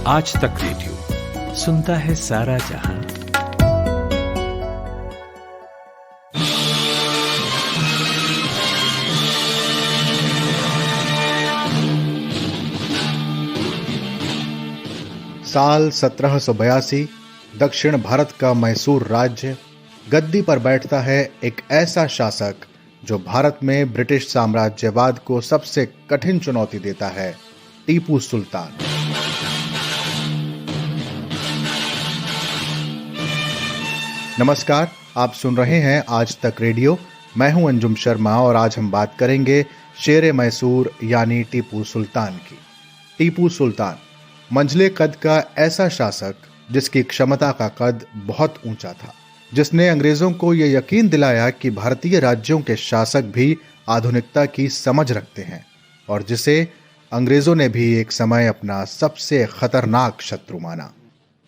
आज तक रेडियो सुनता है सारा जहां। साल 1782 दक्षिण भारत का मैसूर राज्य, गद्दी पर बैठता है एक ऐसा शासक जो भारत में ब्रिटिश साम्राज्यवाद को सबसे कठिन चुनौती देता है, टीपू सुल्तान। नमस्कार, आप सुन रहे हैं आज तक रेडियो। मैं हूं अंजुम शर्मा और आज हम बात करेंगे शेर मैसूर यानी टीपू सुल्तान की। टीपू सुल्तान मंझले कद का ऐसा शासक जिसकी क्षमता का कद बहुत ऊंचा था, जिसने अंग्रेजों को यह यकीन दिलाया कि भारतीय राज्यों के शासक भी आधुनिकता की समझ रखते हैं और जिसे अंग्रेजों ने भी एक समय अपना सबसे खतरनाक शत्रु माना।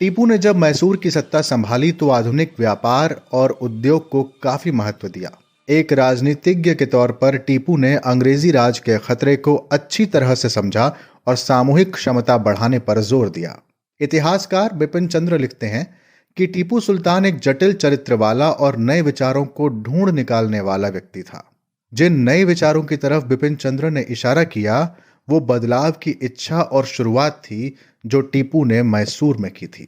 टीपू ने जब मैसूर की सत्ता संभाली तो आधुनिक व्यापार और उद्योग को काफी महत्व दिया। एक राजनीतिज्ञ के तौर पर टीपू ने अंग्रेजी राज के खतरे को अच्छी तरह से समझा और सामूहिक क्षमता बढ़ाने पर जोर दिया। इतिहासकार बिपिन चंद्र लिखते हैं कि टीपू सुल्तान एक जटिल चरित्र वाला और नए विचारों को ढूंढ निकालने वाला व्यक्ति था। जिन नए विचारों की तरफ बिपिन चंद्र ने इशारा किया वो बदलाव की इच्छा और शुरुआत थी जो टीपू ने मैसूर में की थी।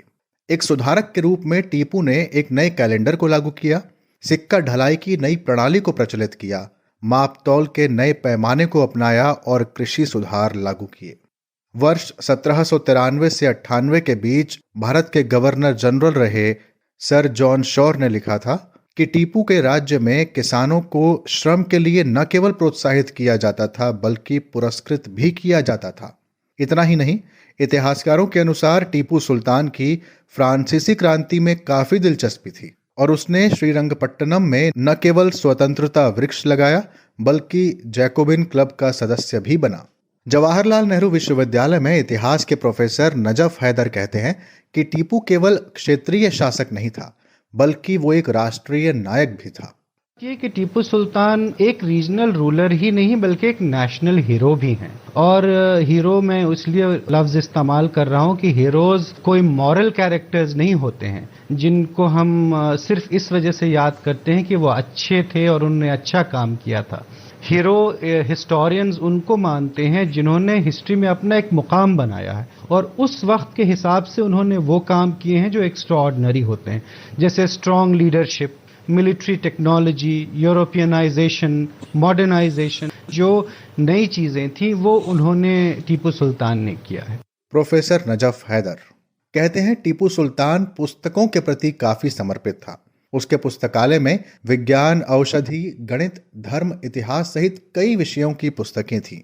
एक सुधारक के रूप में टीपू ने एक नए कैलेंडर को लागू किया, सिक्का ढलाई की नई प्रणाली को प्रचलित किया, माप तौल के नए पैमाने को अपनाया और कृषि सुधार लागू किए। वर्ष 1793 से 98 के बीच भारत के गवर्नर जनरल रहे सर जॉन शॉर ने लिखा था कि टीपू के राज्य में किसानों को श्रम के लिए न केवल प्रोत्साहित किया जाता था बल्कि पुरस्कृत भी किया जाता था। इतना ही नहीं, इतिहासकारों के अनुसार टीपू सुल्तान की फ्रांसीसी क्रांति में काफी दिलचस्पी थी और उसने श्रीरंगपट्टनम में न केवल स्वतंत्रता वृक्ष लगाया बल्कि जैकोबिन क्लब का सदस्य भी बना। जवाहरलाल नेहरू विश्वविद्यालय में इतिहास के प्रोफेसर नजफ हैदर कहते हैं कि टीपू केवल क्षेत्रीय शासक नहीं था बल्कि वो एक राष्ट्रीय नायक भी था। ये कि टीपू सुल्तान एक रीजनल रूलर ही नहीं बल्कि एक नेशनल हीरो भी हैं। और हीरो मैं इसलिए लफ्ज इस्तेमाल कर रहा हूँ कि हीरोज कोई मॉरल कैरेक्टर्स नहीं होते हैं जिनको हम सिर्फ इस वजह से याद करते हैं कि वो अच्छे थे और उन्होंने अच्छा काम किया था। हीरो हिस्टोरियंस उनको मानते हैं जिन्होंने हिस्ट्री में अपना एक मुकाम बनाया है और उस वक्त के हिसाब से उन्होंने वो काम किए हैं जो एक्स्ट्राऑर्डिनरी होते हैं, जैसे strong leadership, military technology, Europeanisation, modernisation. जो नई चीजें थी वो उन्होंने टीपू सुल्तान ने किया है। प्रोफेसर नजफ हैदर कहते हैं टीपू सुल्तान पुस्तकों के प्रति काफी समर्पित था। उसके पुस्तकालय में विज्ञान, औषधि, गणित, धर्म, इतिहास सहित कई विषयों की पुस्तकें थीं।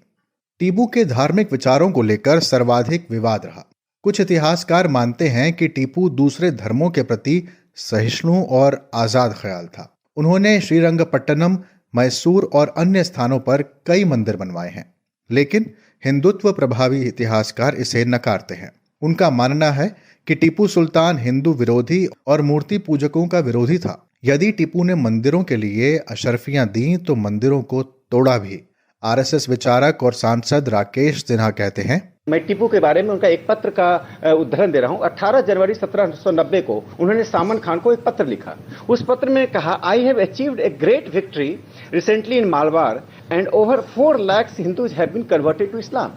टीपू के धार्मिक विचारों को लेकर सर्वाधिक विवाद रहा। कुछ इतिहासकार मानते हैं कि टीपू दूसरे धर्मों के प्रति सहिष्णु और आजाद ख्याल था। उन्होंने श्रीरंगपट्टनम, मैसूर और अन्य स्थानों पर कई मंदिर बनवाए हैं, लेकिन हिंदुत्व प्रभावी इतिहासकार इसे नकारते हैं। उनका मानना है कि टीपू सुल्तान हिंदू विरोधी और मूर्ति पूजकों का विरोधी था। यदि टीपू ने मंदिरों के लिए अशर्फियां दी तो मंदिरों को तोड़ा भी। आरएसएस विचारक और सांसद राकेश सिन्हा कहते हैं, मैं टीपू के बारे में उनका एक पत्र का उद्धरण दे रहा हूं। 18 जनवरी 1790 को उन्होंने सामन खान को एक पत्र लिखा। उस पत्र में कहा, I have achieved a great victory recently in Malabar and over 4 lakh Hindus have been converted to Islam.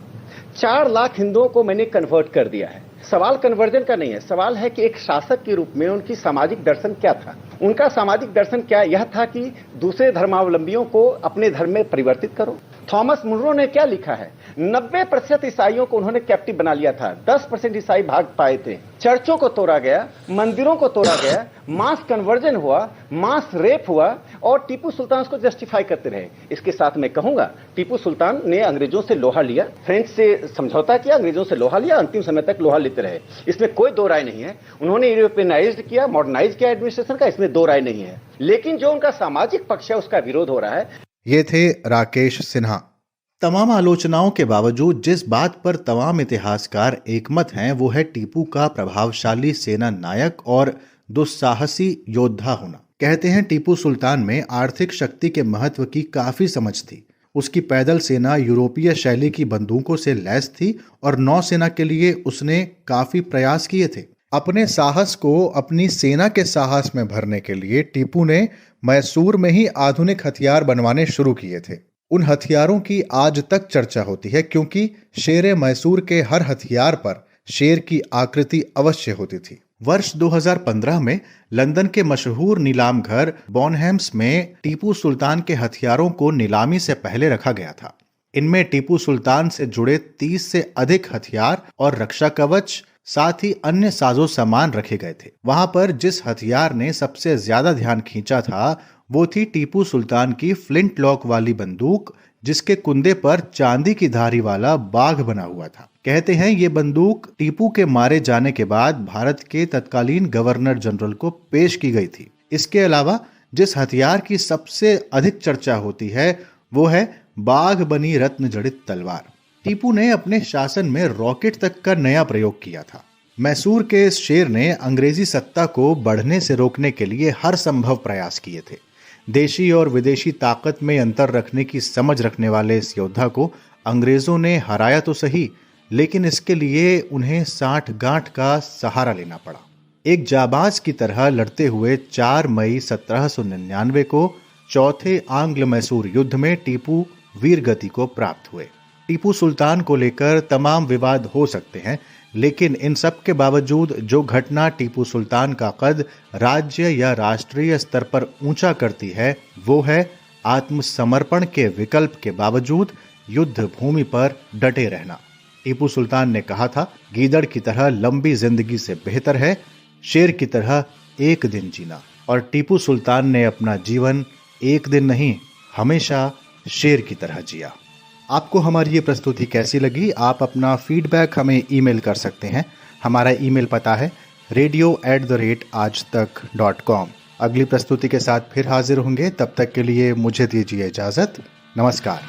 4 lakh हिंदुओं को मैंने कन्वर्ट कर दिया है। सवाल कन्वर्जन का नहीं है, सवाल है कि एक शासक के रूप में उनकी सामाजिक दर्शन क्या था। उनका सामाजिक दर्शन क्या यह था कि दूसरे धर्मावलंबियों को अपने धर्म में परिवर्तित करो। थॉमस मुनरो ने क्या लिखा है, 90% ईसाइयों को उन्होंने कैप्टिव बना लिया था, 10% ईसाई भाग पाए थे। चर्चों को तोड़ा गया, मंदिरों को तोड़ा गया, मास कन्वर्जन हुआ, मास रेप हुआ और टीपू सुल्तान उसको जस्टिफाई करते रहे। इसके साथ मैं कहूंगा टीपू सुल्तान ने अंग्रेजों से लोहा लिया, फ्रेंच से समझौता किया, अंग्रेजों से लोहा लिया, अंतिम समय तक लोहा लेते रहे। इसमें कोई दो राय नहीं है। उन्होंने यूरोपियनाइज्ड किया, मॉडर्नाइज किया एडमिनिस्ट्रेशन का, इसमें दो राय नहीं है। लेकिन जो उनका सामाजिक पक्ष है उसका विरोध हो रहा है। ये थे राकेश सिन्हा। तमाम आलोचनाओं के बावजूद जिस बात पर तमाम इतिहासकार एकमत हैं वो है टीपू का प्रभावशाली सेना नायक और दुस्साहसी योद्धा होना। कहते हैं टीपू सुल्तान में आर्थिक शक्ति के महत्व की काफी समझ थी। उसकी पैदल सेना यूरोपीय शैली की बंदूकों से लैस थी और नौसेना के लिए उसने काफी प्रयास किए थे। अपने साहस को अपनी सेना के साहस में भरने के लिए टीपू ने मैसूर में ही आधुनिक हथियार बनवाने शुरू किए थे। उन हथियारों की आज तक चर्चा होती है क्योंकि शेर मैसूर के हर हथियार पर शेर की आकृति अवश्य होती थी। वर्ष 2015 में लंदन के मशहूर नीलाम घर बॉनहेम्स में टीपू सुल्तान के हथियारों को नीलामी से पहले रखा गया था। इनमें टीपू सुल्तान से जुड़े 30 से अधिक हथियार और रक्षा कवच, साथ ही अन्य साजो सामान रखे गए थे। वहां पर जिस हथियार ने सबसे ज्यादा ध्यान खींचा था वो थी टीपू सुल्तान की फ्लिंट लॉक वाली बंदूक, जिसके कुंदे पर चांदी की धारी वाला बाघ बना हुआ था। कहते हैं ये बंदूक टीपू के मारे जाने के बाद भारत के तत्कालीन गवर्नर जनरल को पेश की गई थी। इसके अलावा जिस हथियार की सबसे अधिक चर्चा होती है वो है बाघ बनी रत्न जड़ित तलवार। टीपू ने अपने शासन में रॉकेट तक का नया प्रयोग किया था। मैसूर के इस शेर ने अंग्रेजी सत्ता को बढ़ने से रोकने के लिए हर संभव प्रयास किए थे। देशी और विदेशी ताकत में अंतर रखने की समझ रखने वाले इस योद्धा को अंग्रेजों ने हराया तो सही, लेकिन इसके लिए उन्हें साठ गांठ का सहारा लेना पड़ा। एक जाबाज की तरह लड़ते हुए 4 मई 1799 को चौथे आंग्ल मैसूर युद्ध में टीपू वीर गति को प्राप्त हुए। टीपू सुल्तान को लेकर तमाम विवाद हो सकते हैं, लेकिन इन सब के बावजूद जो घटना टीपू सुल्तान का कद राज्य या राष्ट्रीय स्तर पर ऊंचा करती है वो है आत्मसमर्पण के विकल्प के बावजूद युद्ध भूमि पर डटे रहना। टीपू सुल्तान ने कहा था, गीदड़ की तरह लंबी जिंदगी से बेहतर है शेर की तरह एक दिन जीना। और टीपू सुल्तान ने अपना जीवन एक दिन नहीं, हमेशा शेर की तरह जिया। आपको हमारी ये प्रस्तुति कैसी लगी? आप अपना फीडबैक हमें ईमेल कर सकते हैं। हमारा ईमेल पता है radio@aajtak.com। अगली प्रस्तुति के साथ फिर हाजिर होंगे, तब तक के लिए मुझे दीजिए इजाजत। नमस्कार।